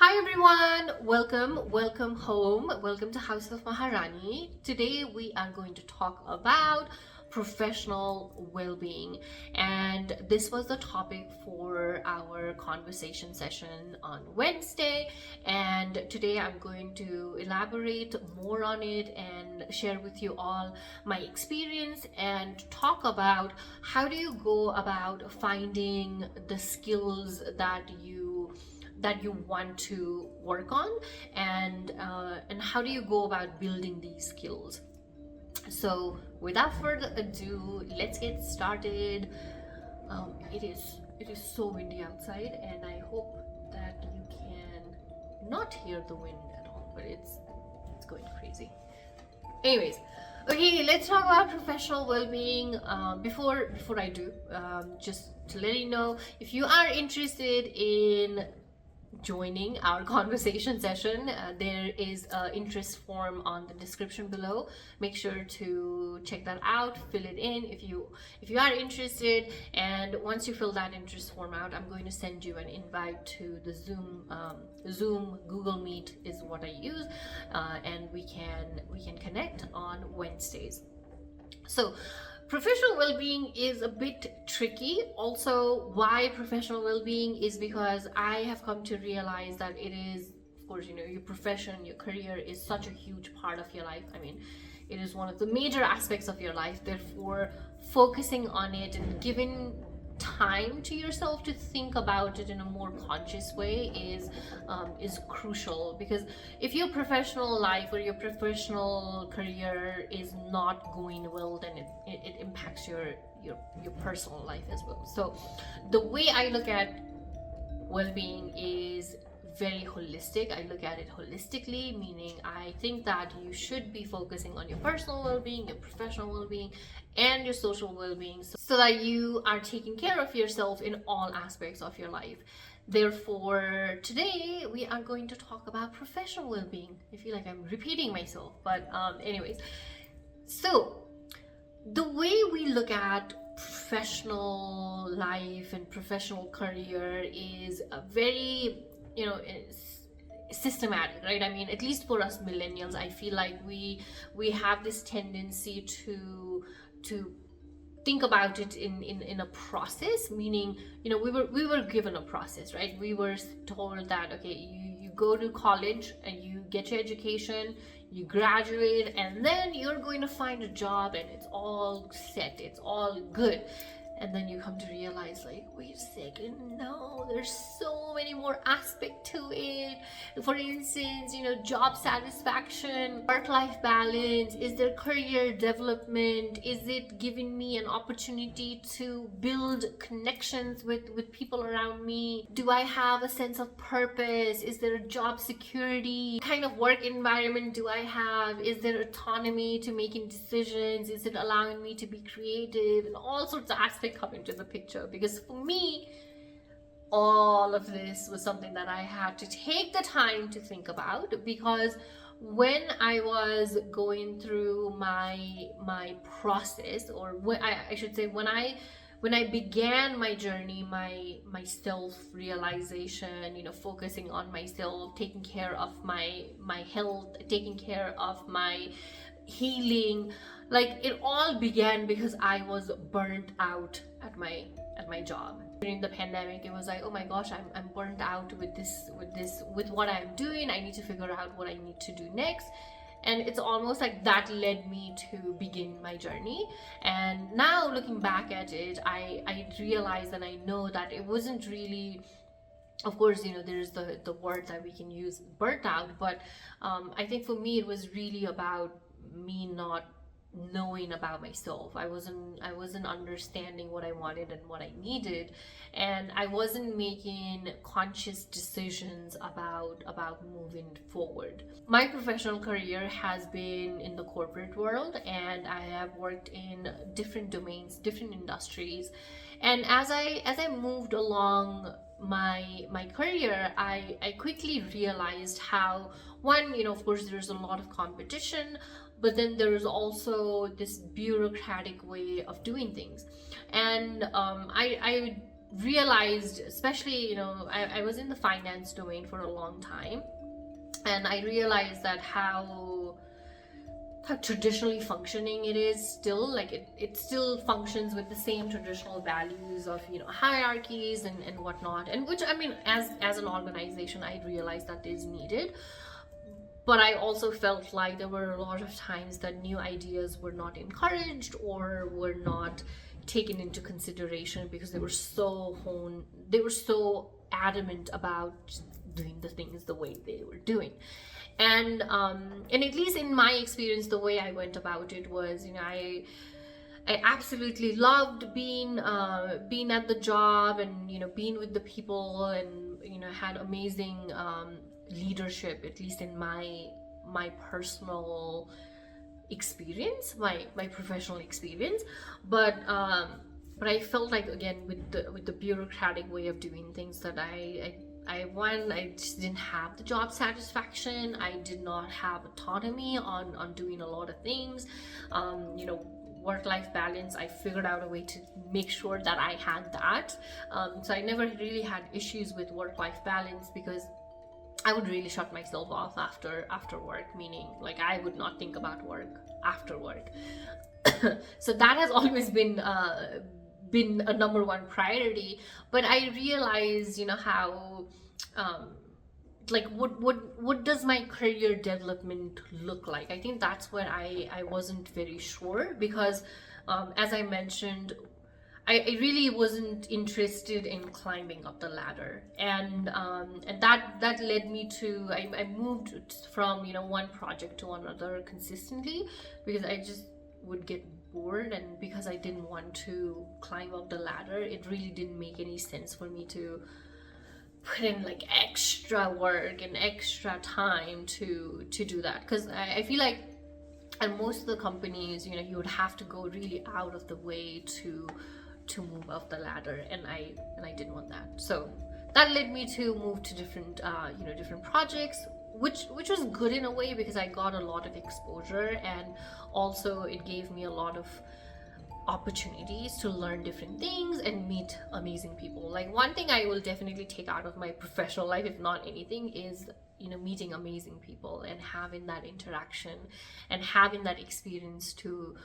Hi everyone, welcome home, welcome to House of Maharrani. Today we are going to talk about professional well-being, and this was the topic for our conversation session on Wednesday, and today I'm going to elaborate more on it and share with you all my experience and talk about how do you go about finding the skills that you want to work on, and how do you go about building these skills. So without further ado, let's get started. It is so windy outside, and I hope that you can not hear the wind at all, but it's going crazy. Anyways, okay, let's talk about professional well-being. Before I do, just to let you know, if you are interested in joining our conversation session, there is an interest form on the description below. Make sure to check that out, fill it in if you are interested, and once you fill that interest form out, I'm going to send you an invite to the Zoom Google Meet is what I use, and we can connect on Wednesdays. So professional well-being is a bit tricky. Also, why professional well-being is because I have come to realize that it is, of course, your profession, your career is such a huge part of your life. I mean, it is one of the major aspects of your life. Therefore, focusing on it and giving time to yourself to think about it in a more conscious way is crucial, because if your professional life or your professional career is not going well, then it impacts your personal life as well. So the way I look at well-being is very holistic. I look at it holistically, meaning I think that you should be focusing on your personal well-being, your professional well-being, and your social well-being, so that you are taking care of yourself in all aspects of your life. Therefore, today we are going to talk about professional well-being. I feel like I'm repeating myself, but anyways, so the way we look at professional life and professional career is a very systematic, right? I mean, at least for us millennials, I feel like we have this tendency to think about it in a process, meaning we were given a process, right? We were told that, okay, you go to college and you get your education, you graduate, and then you're going to find a job and it's all set, it's all good. And then you come to realize, like, wait a second, no, there's so many more aspects to it. For instance, job satisfaction, work-life balance, is there career development, is it giving me an opportunity to build connections with people around me, do I have a sense of purpose, is there a job security, what kind of work environment do I have, is there autonomy to making decisions, is it allowing me to be creative, and all sorts of aspects come into the picture. Because for me, all of this was something that I had to take the time to think about, because when I was going through my process, or I should say when I began my journey, my self-realization, focusing on myself, taking care of my health, taking care of my healing, like, it all began because I was burnt out at my job. During the pandemic, it was like, oh my gosh, I'm burnt out with what I'm doing. I need to figure out what I need to do next. And it's almost like that led me to begin my journey. And now looking back at it, I realize and I know that it wasn't really, of course, there's the word that we can use, burnt out, but I think for me it was really about me not knowing about myself. I wasn't understanding what I wanted and what I needed, and I wasn't making conscious decisions about moving forward. My professional career has been in the corporate world, and I have worked in different domains, different industries, and as I moved along my career, I quickly realized how, one, of course, there's a lot of competition, but then there is also this bureaucratic way of doing things. And I realized, especially, I was in the finance domain for a long time, and I realized that how traditionally functioning it is still, like it still functions with the same traditional values of hierarchies and whatnot, and which, I mean, as an organization, I realized that is needed. But I also felt like there were a lot of times that new ideas were not encouraged or were not taken into consideration because they were so adamant about doing the things the way they were doing. And at least in my experience, the way I went about it was, I absolutely loved being at the job, and being with the people, and had amazing leadership, at least in my personal experience, my professional experience. But I felt like, again, with the bureaucratic way of doing things, that I just didn't have the job satisfaction. I did not have autonomy on doing a lot of things. Work-life balance, I figured out a way to make sure that I had that. So I never really had issues with work-life balance, because I would really shut myself off after work, meaning like I would not think about work after work. So that has always been a number one priority. But I realized, how like what does my career development look like? I think that's where I wasn't very sure, because as I mentioned, I really wasn't interested in climbing up the ladder, and that led me to, I moved from one project to another consistently, because I just would get bored, and because I didn't want to climb up the ladder, it really didn't make any sense for me to put in like extra work and extra time to do that, because I feel like at most of the companies, you would have to go really out of the way to move up the ladder, and I didn't want that. So that led me to move to different projects, which was good in a way, because I got a lot of exposure, and also it gave me a lot of opportunities to learn different things and meet amazing people. Like, one thing I will definitely take out of my professional life, if not anything, is meeting amazing people and having that interaction and having that experience to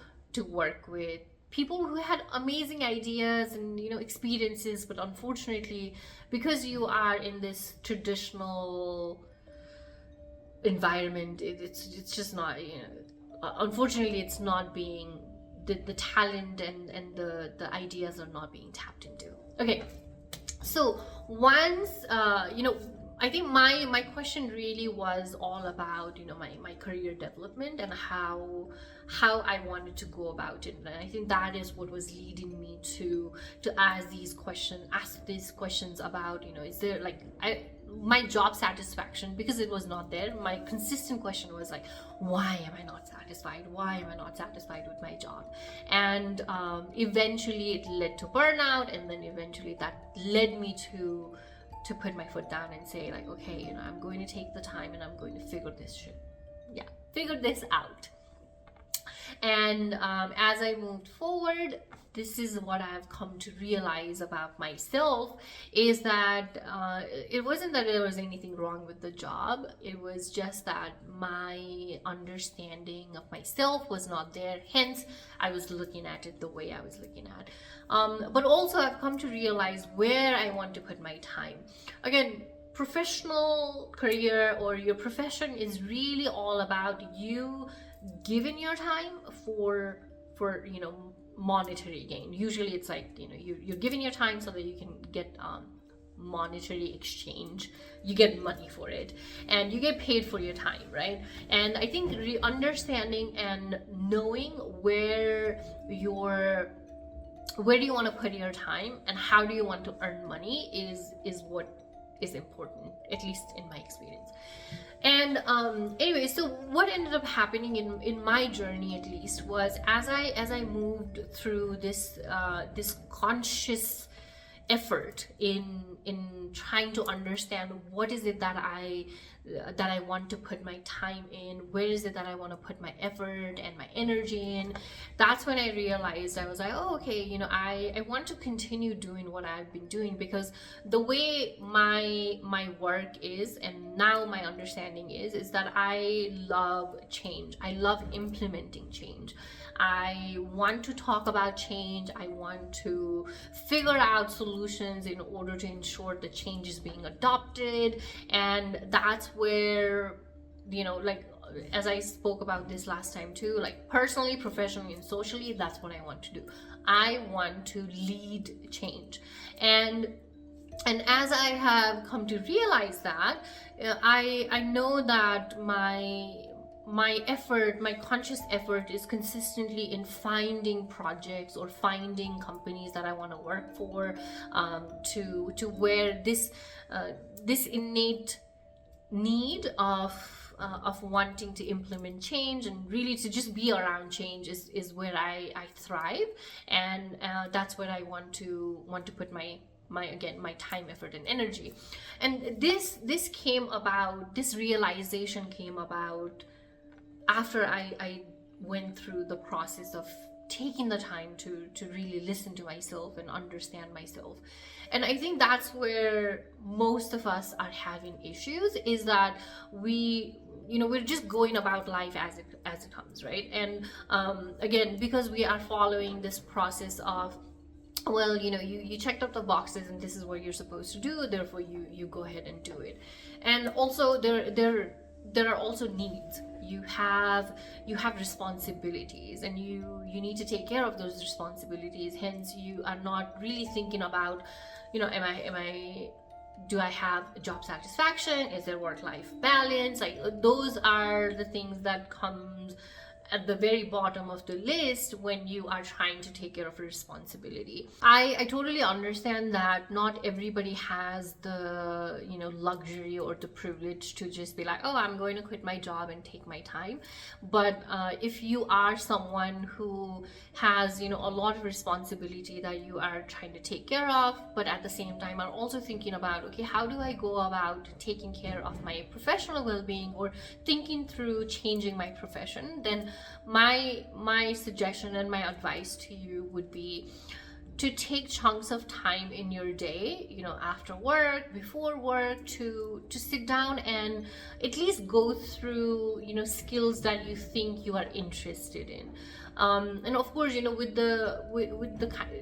work with people who had amazing ideas and experiences. But unfortunately, because you are in this traditional environment, it's just not, unfortunately, it's not being, the talent and the ideas are not being tapped into. Okay, so once I think my question really was all about my career development and how I wanted to go about it. And I think that is what was leading me to ask these questions about is there, like, my job satisfaction, because it was not there. My consistent question was like, why am I not satisfied? Why am I not satisfied with my job? And eventually it led to burnout, and then eventually that led me to put my foot down and say, like, okay, I'm going to take the time and I'm going to figure this out. And as I moved forward, this is what I've come to realize about myself, is that it wasn't that there was anything wrong with the job. It was just that my understanding of myself was not there. Hence, I was looking at it the way I was looking at. But also, I've come to realize where I want to put my time. Again, professional career or your profession is really all about you giving your time for monetary gain. Usually it's like you're giving your time so that you can get monetary exchange. You get money for it and you get paid for your time, right? And I think understanding and knowing where do you want to put your time and how do you want to earn money is what is important, at least in my experience. And anyway, so what ended up happening in my journey, at least, was as I moved through this conscious effort in trying to understand what is it that I want to put my time in, where is it that I want to put my effort and my energy in. That's when I realized, I was like, oh, okay, you know, I want to continue doing what I've been doing, because the way my work is, and now my understanding is that I love change. I love implementing change. I want to talk about change. I want to figure out solutions in order to ensure the change is being adopted. And that's where, you know, like, as I spoke about this last time too, like personally, professionally, and socially, that's what I want to do. I want to lead change. And as I have come to realize that, I know that my effort, my conscious effort, is consistently in finding projects or finding companies that I want to work for, to where this innate need of wanting to implement change and really to just be around change is where I thrive. And that's where I want to put my time, effort, and energy. And this realization came about after I went through the process of taking the time to really listen to myself and understand myself. And I think that's where most of us are having issues, is that we're just going about life as it comes, right? And again, because we are following this process of, well, you know, you checked up the boxes and this is what you're supposed to do, therefore you go ahead and do it. And also there are also needs. You have responsibilities, and you need to take care of those responsibilities. Hence, you are not really thinking about, you know, do I have job satisfaction? Is there work-life balance? Like, those are the things that comes at the very bottom of the list when you are trying to take care of a responsibility. I totally understand that not everybody has the, you know, luxury or the privilege to just be like, oh, I'm going to quit my job and take my time. But if you are someone who has, you know, a lot of responsibility that you are trying to take care of, but at the same time are also thinking about, okay, how do I go about taking care of my professional well-being, or thinking through changing my profession, then my suggestion and my advice to you would be to take chunks of time in your day, you know, after work, before work, to sit down and at least go through, you know, skills that you think you are interested in. And of course, you know, with the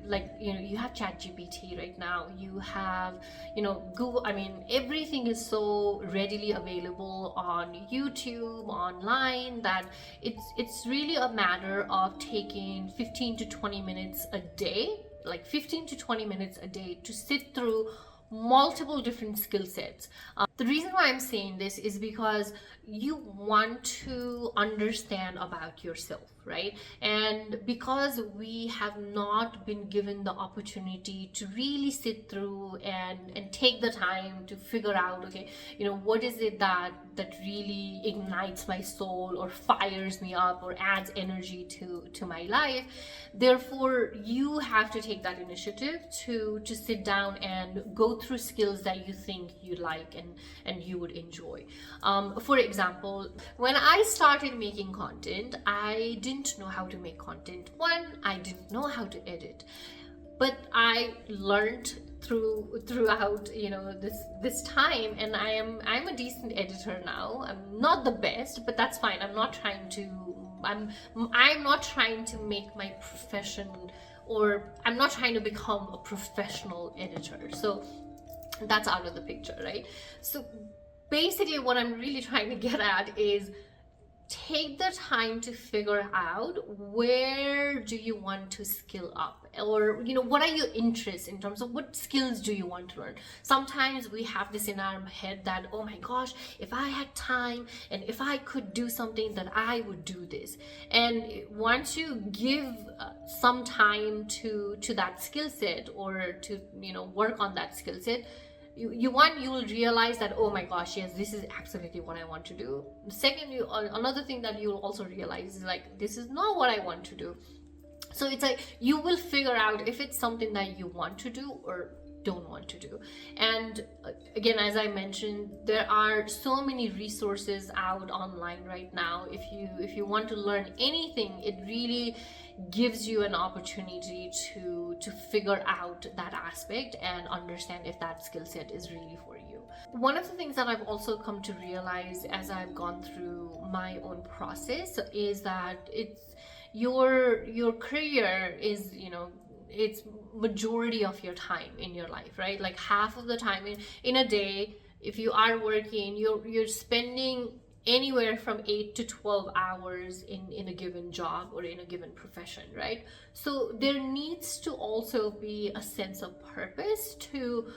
like, you know, you have ChatGPT right now, you have, you know, Google. I mean, everything is so readily available on YouTube, online, that it's really a matter of taking 15 to 20 minutes a day, like 15 to 20 minutes a day, to sit through multiple different skill sets. The reason why I'm saying this is because you want to understand about yourself, right? And because we have not been given the opportunity to really sit through and take the time to figure out, okay, you know, what is it that really ignites my soul or fires me up or adds energy to my life. Therefore, you have to take that initiative to sit down and go through skills that you think you like and you would enjoy. For example, when I started making content, I didn't know how to make content. One, I didn't know how to edit, but I learned throughout, you know, this time, and I'm a decent editor now. I'm not the best, but that's fine. I'm not trying to make my profession, or I'm not trying to become a professional editor. So that's out of the picture, right? So basically what I'm really trying to get at is take the time to figure out where do you want to skill up, or, you know, what are your interests in terms of what skills do you want to learn. Sometimes we have this in our head that, oh my gosh, if I had time and if I could do something, that I would do this. And once you give some time to that skill set, or to, you know, work on that skill set, you will realize that, oh my gosh, yes, this is absolutely what I want to do. Second, another thing that you'll also realize is, like, this is not what I want to do. So it's like you will figure out if it's something that you want to do, or don't want to do. And again, as I mentioned, there are so many resources out online right now. If you want to learn anything, it really gives you an opportunity to figure out that aspect and understand if that skill set is really for you. One of the things that I've also come to realize as I've gone through my own process is that it's your career is, it's majority of your time in your life, right? Like half of the time in a day, if you are working, you're spending anywhere from 8 to 12 hours in a given job or in a given profession, right? So there needs to also be a sense of purpose to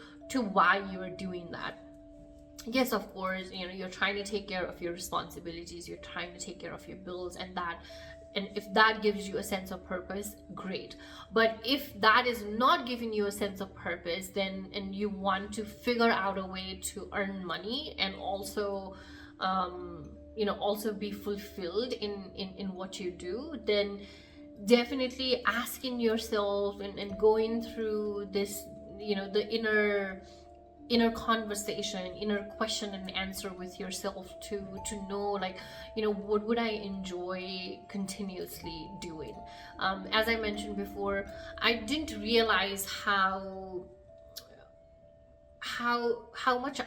why you are doing that. Yes, of course, you're trying to take care of your responsibilities, you're trying to take care of your bills, and if that gives you a sense of purpose, great. But if that is not giving you a sense of purpose, then and you want to figure out a way to earn money and also also be fulfilled in what you do, then definitely asking yourself and going through this, the inner conversation, inner question and answer with yourself to know, like, what would I enjoy continuously doing. As I mentioned before, I didn't realize how much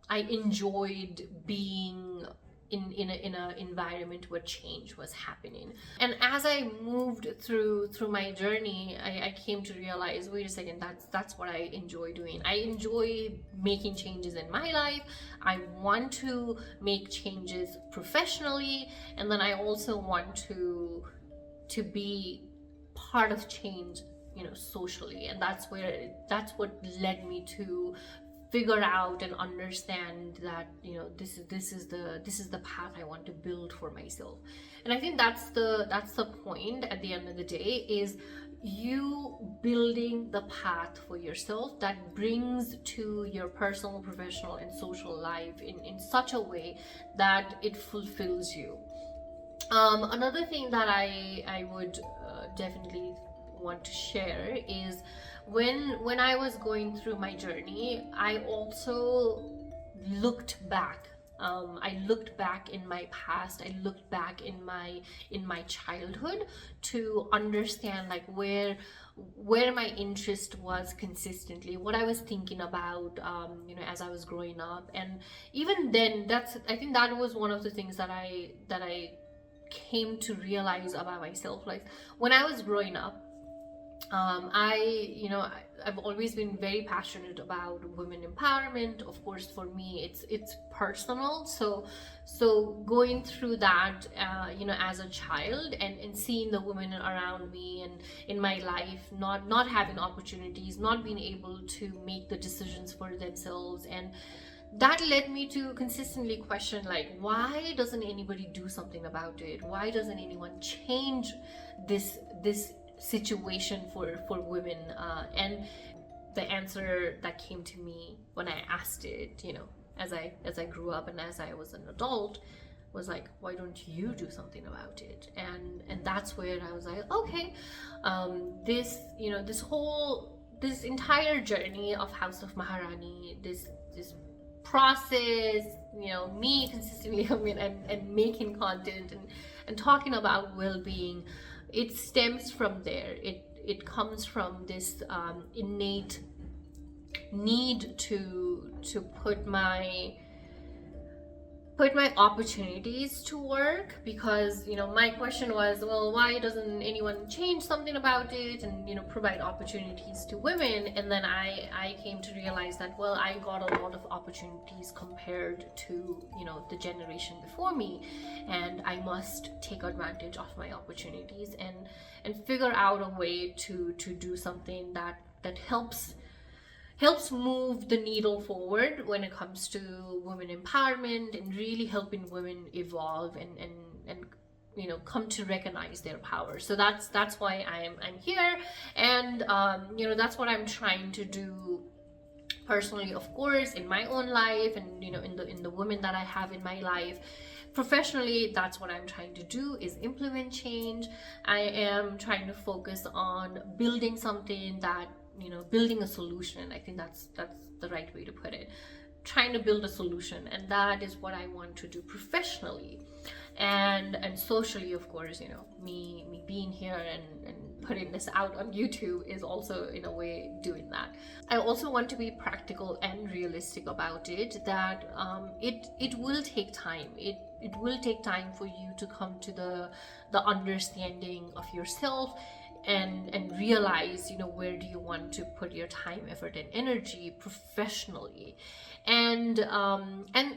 I enjoyed being in an environment where change was happening. And as I moved through my journey, I came to realize, wait a second, that's what I enjoy doing. I enjoy making changes in my life. I want to make changes professionally, and then I also want to be part of change, socially. And that's what led me to figure out and understand that this is the path I want to build for myself. And I think that's the point at the end of the day, is you building the path for yourself that brings to your personal, professional and social life in such a way that it fulfills you. Another thing that I would definitely want to share is when I was going through my journey, I also looked back. I looked back in my past. I looked back in my childhood to understand, like, where my interest was consistently, what I was thinking about, as I was growing up. And even then, I think that was one of the things that I came to realize about myself. Like, when I was growing up, I've always been very passionate about women empowerment. Of course, for me, it's personal. So going through that, as a child and seeing the women around me and in my life not having opportunities, not being able to make the decisions for themselves, and that led me to consistently question, like, why doesn't anybody do something about it? Why doesn't anyone change this situation for women? And the answer that came to me when I asked it, as I grew up and as I was an adult, was like, why don't you do something about it? And that's where I was like, okay, this entire journey of House of Maharrani, this process, me consistently coming and making content and talking about well-being, it stems from there. It comes from this innate need to put my opportunities to work, because my question was, well, why doesn't anyone change something about it and provide opportunities to women? And then I came to realize that, well, I got a lot of opportunities compared to the generation before me, and I must take advantage of my opportunities and figure out a way to do something that helps move the needle forward when it comes to women empowerment and really helping women evolve and come to recognize their power. So that's why I'm here, and that's what I'm trying to do personally, of course, in my own life, and in the women that I have in my life. Professionally, that's what I'm trying to do, is implement change. I am trying to focus on building something that building a solution. I think that's the right way to put it. Trying to build a solution, and that is what I want to do professionally and socially. Of course, me being here and putting this out on YouTube is also in a way doing that. I also want to be practical and realistic about it, that it will take time. It will take time for you to come to the understanding of yourself and realize, where do you want to put your time, effort, and energy professionally. And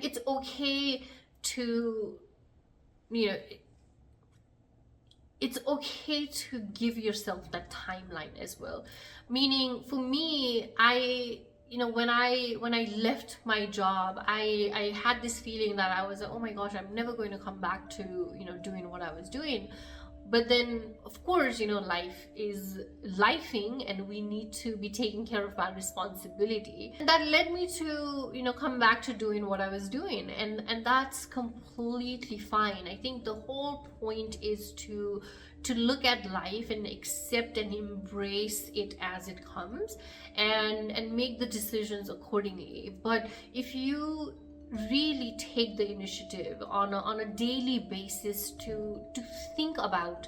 it's okay to, it's okay to give yourself that timeline as well. Meaning, for me, when I left my job, I had this feeling that I was like, oh my gosh, I'm never going to come back to doing what I was doing. But then, of course, life is lifing, and we need to be taking care of our responsibility. And that led me to, come back to doing what I was doing. And that's completely fine. I think the whole point is to look at life and accept and embrace it as it comes, and make the decisions accordingly. But if you really take the initiative on a daily basis to think about,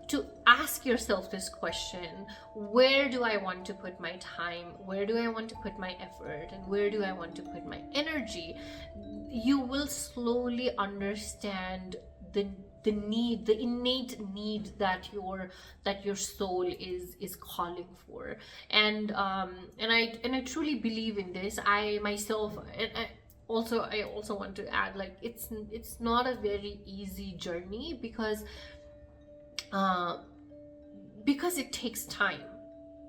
to ask yourself this question: where do I want to put my time, where do I want to put my effort, and where do I want to put my energy, you will slowly understand the need, the innate need that your soul is calling for. And I truly believe in this. I myself, I also want to add, like, it's not a very easy journey, because it takes time.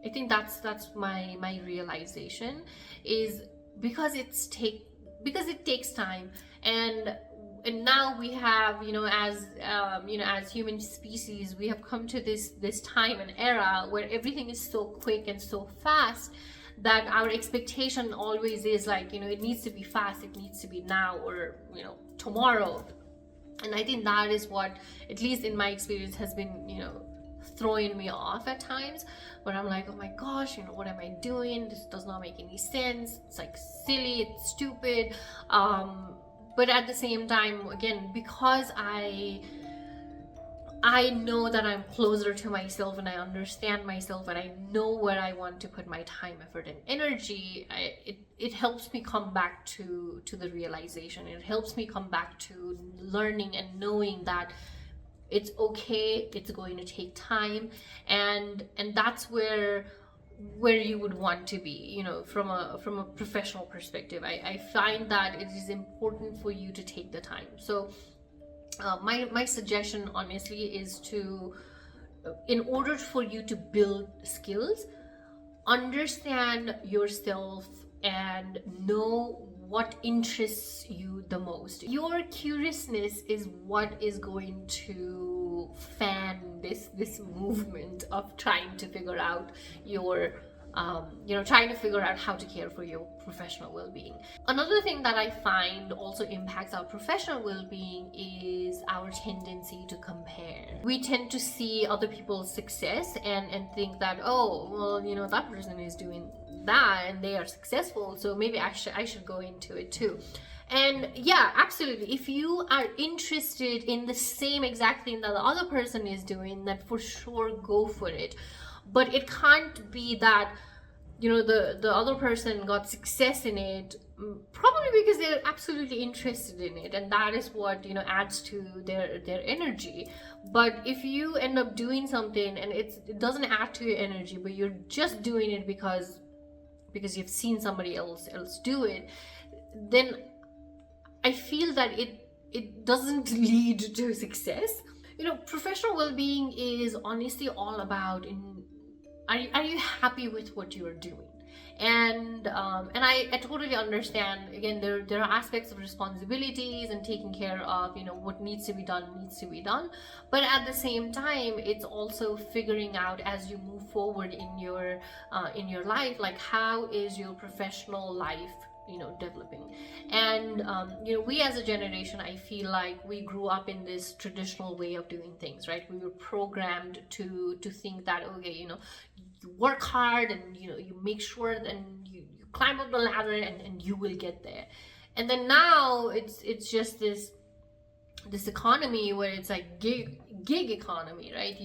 I think that's my realization, is because it takes time. And now we have, as human species, we have come to this time and era where everything is so quick and so fast, that our expectation always is like, it needs to be fast, it needs to be now, or tomorrow. And I think that is what, at least in my experience, has been throwing me off at times, where I'm like, oh my gosh, what am I doing? This does not make any sense. It's like silly, it's stupid. But at the same time, again, because I know that I'm closer to myself, and I understand myself, and I know where I want to put my time, effort, and energy, it helps me come back to the realization. It helps me come back to learning and knowing that it's okay, it's going to take time, and that's where you would want to be, from a professional perspective. I find that it is important for you to take the time. So my suggestion, honestly, is to, in order for you to build skills, understand yourself and know what interests you the most. Your curiousness is what is going to fan this movement of trying to figure out trying to figure out how to care for your professional well-being. Another thing that I find also impacts our professional well-being is our tendency to compare. We tend to see other people's success and think that, oh, well, that person is doing that and they are successful, so maybe I should go into it too. And yeah, absolutely, if you are interested in the same exact thing that the other person is doing, then for sure go for it. But it can't be that the other person got success in it probably because they're absolutely interested in it, and that is what adds to their energy. But if you end up doing something and it doesn't add to your energy, but you're just doing it because you've seen somebody else do it, then I feel that it doesn't lead to success. Professional well-being is honestly all about are you happy with what you are doing? And I totally understand. Again, there are aspects of responsibilities and taking care of what needs to be done. But at the same time, it's also figuring out, as you move forward in your life, like, how is your professional life developing. And we as a generation, I feel like we grew up in this traditional way of doing things, right? We were programmed to think that, okay, you work hard, and you make sure that you climb up the ladder, and you will get there. And then now it's just this economy where it's like gig economy, right?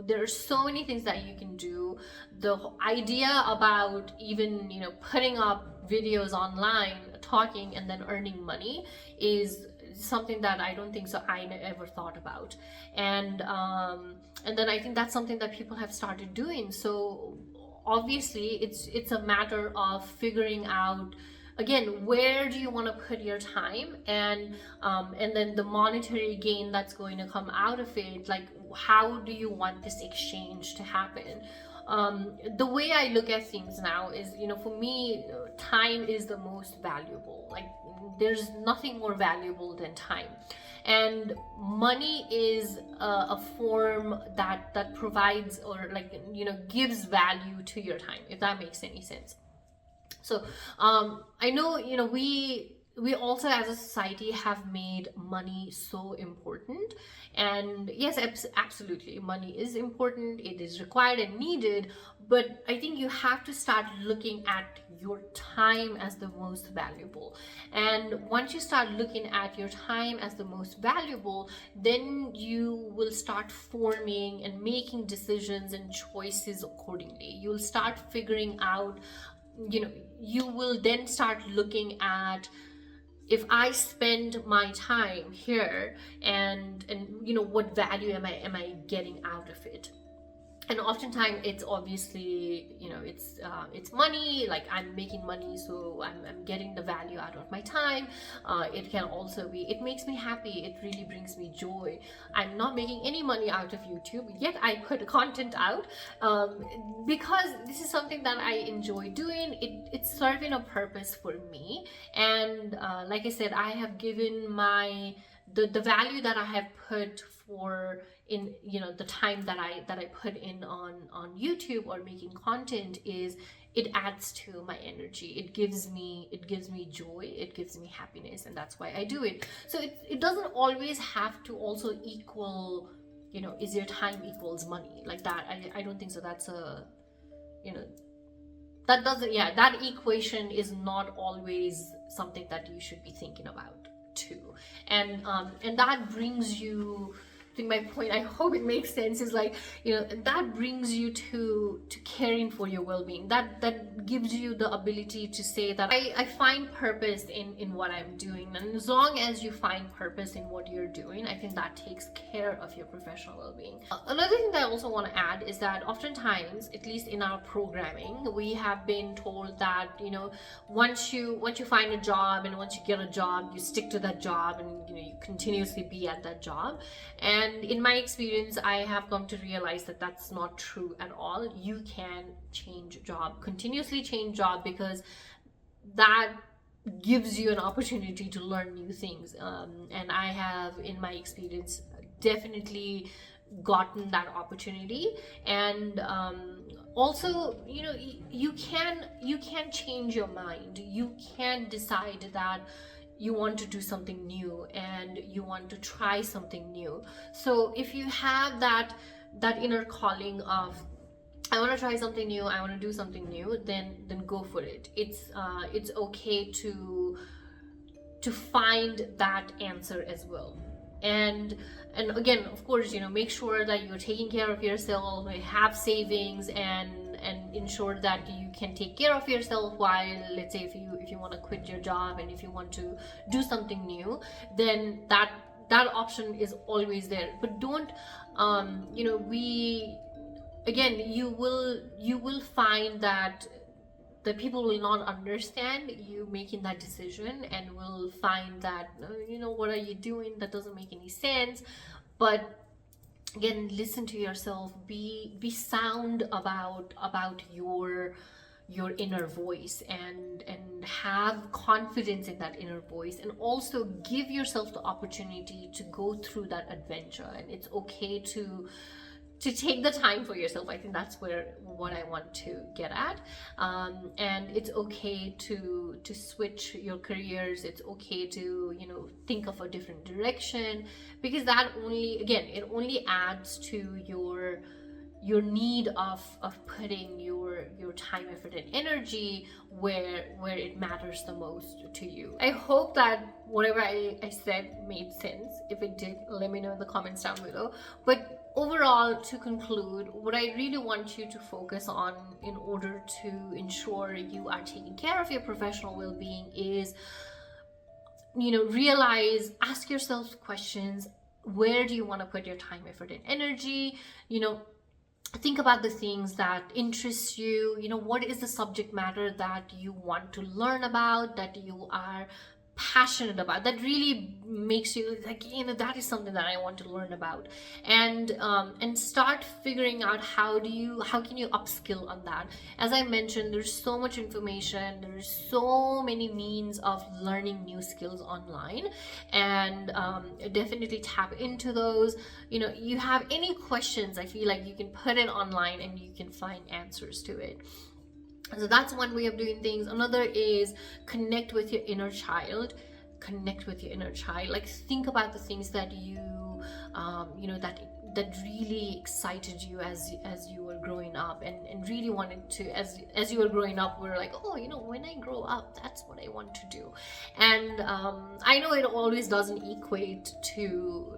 There are so many things that you can do. The idea about even putting up videos online, talking, and then earning money is something that I don't think so I ever thought about. And then I think that's something that people have started doing. So obviously it's a matter of figuring out, again, where do you want to put your time, and then the monetary gain that's going to come out of it. Like, how do you want this exchange to happen? The way I look at things now is, for me, time is the most valuable. Like, there's nothing more valuable than time. And money is a form that provides, or gives value to your time, if that makes any sense. So I know we also as a society have made money so important. And yes, absolutely, money is important, it is required and needed, but I think you have to start looking at your time as the most valuable. And once you start looking at your time as the most valuable, then you will start forming and making decisions and choices accordingly. You'll start figuring out, you will then start looking at, if I spend my time here, and what value am I getting out of it? And oftentimes it's obviously, it's money. Like, I'm making money, so I'm getting the value out of my time. It can also be, it makes me happy, it really brings me joy. I'm not making any money out of YouTube, yet I put content out because this is something that I enjoy doing. It's serving a purpose for me. And like I said, I have given the value that I have put for in the time that I put in on YouTube or making content, is it adds to my energy. It gives me joy, it gives me happiness, and that's why I do it. So it doesn't always have to also equal, is your time equals money like that. I don't think so. That's a that doesn't, yeah, that equation is not always something that you should be thinking about too. And that brings you, I think my point, I hope it makes sense, is like, that brings you to caring for your well-being. That gives you the ability to say that I find purpose in what I'm doing. And as long as you find purpose in what you're doing, I think that takes care of your professional well-being. Another thing that I also want to add is that oftentimes, at least in our programming, we have been told that, once you find a job, and once you get a job, you stick to that job, and you continuously be at that job. And in my experience, I have come to realize that that's not true at all. You can change job, continuously change job, because that gives you an opportunity to learn new things. And I have, in my experience, definitely gotten that opportunity. And also, you can change your mind. You can decide that you want to do something new and you want to try something new. So if you have that inner calling of, I want to try something new, I want to do something new, then go for it. It's okay to find that answer as well. And again, of course, make sure that you're taking care of yourself, have savings, and ensure that you can take care of yourself while, let's say, if you want to quit your job and if you want to do something new, then that option is always there. But don't you will find that the people will not understand you making that decision, and will find that, what are you doing, that doesn't make any sense. But again, listen to yourself, be sound about your inner voice, and have confidence in that inner voice, and also give yourself the opportunity to go through that adventure. And it's okay to take the time for yourself. I think that's what I want to get at. And it's okay to switch your careers. It's okay to think of a different direction, because that only adds to your your need of putting your time, effort, and energy where it matters the most to you. I hope that whatever I said made sense. If it did, let me know in the comments down below. But overall, to conclude, what I really want you to focus on in order to ensure you are taking care of your professional well-being is, realize, ask yourself questions. Where do you want to put your time, effort, and energy? Think about the things that interest you. What is the subject matter that you want to learn about, that you are passionate about, that really makes you like, that is something that I want to learn about, and start figuring out how can you upskill on that. As I mentioned, there's so much information, there's so many means of learning new skills online, and definitely tap into those. You have any questions, I feel like you can put it online and you can find answers to it. So that's one way of doing things. Another is connect with your inner child. Like, think about the things that you that really excited you as you were growing up, and really wanted to, as you were growing up, we're like, oh, when I grow up, that's what I want to do. And I know it always doesn't equate to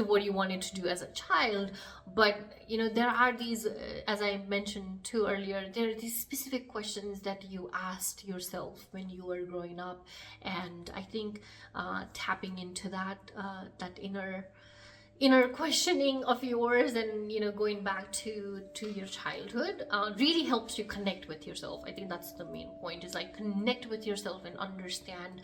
what you wanted to do as a child, but there are these, as I mentioned too earlier, there are these specific questions that you asked yourself when you were growing up, and I think tapping into that inner questioning of yours, and going back to your childhood really helps you connect with yourself. I think that's the main point, is like connect with yourself and understand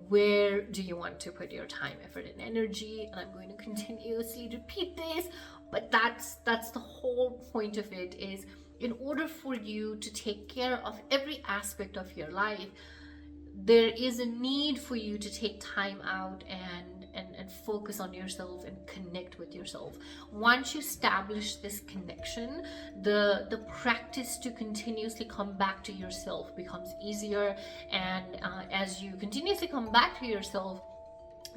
where do you want to put your time, effort, and energy. And I'm going to continuously repeat this, but that's the whole point of it, is in order for you to take care of every aspect of your life, there is a need for you to take time out and focus on yourself and connect with yourself. Once you establish this connection, the practice to continuously come back to yourself becomes easier, and as you continuously come back to yourself,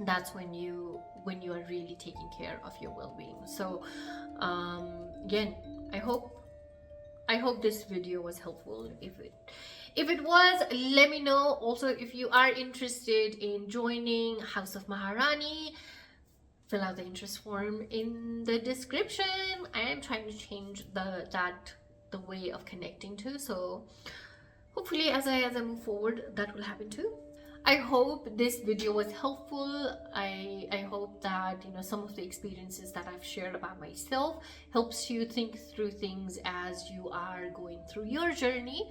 that's when you are really taking care of your well-being. So again, I hope this video was helpful. If it was, let me know. Also, if you are interested in joining House of Maharrani, fill out the interest form in the description. I am trying to change the way of connecting too, so hopefully as I move forward, that will happen too. I hope this video was helpful. I hope that some of the experiences that I've shared about myself helps you think through things as you are going through your journey.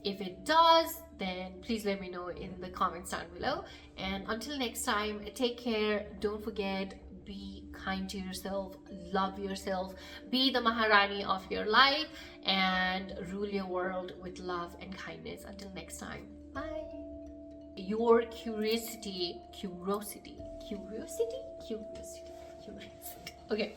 If it does, then please let me know in the comments down below. And until next time, take care. Don't forget, be kind to yourself, love yourself, be the Maharani of your life, and rule your world with love and kindness. Until next time, bye. Your curiosity. Okay.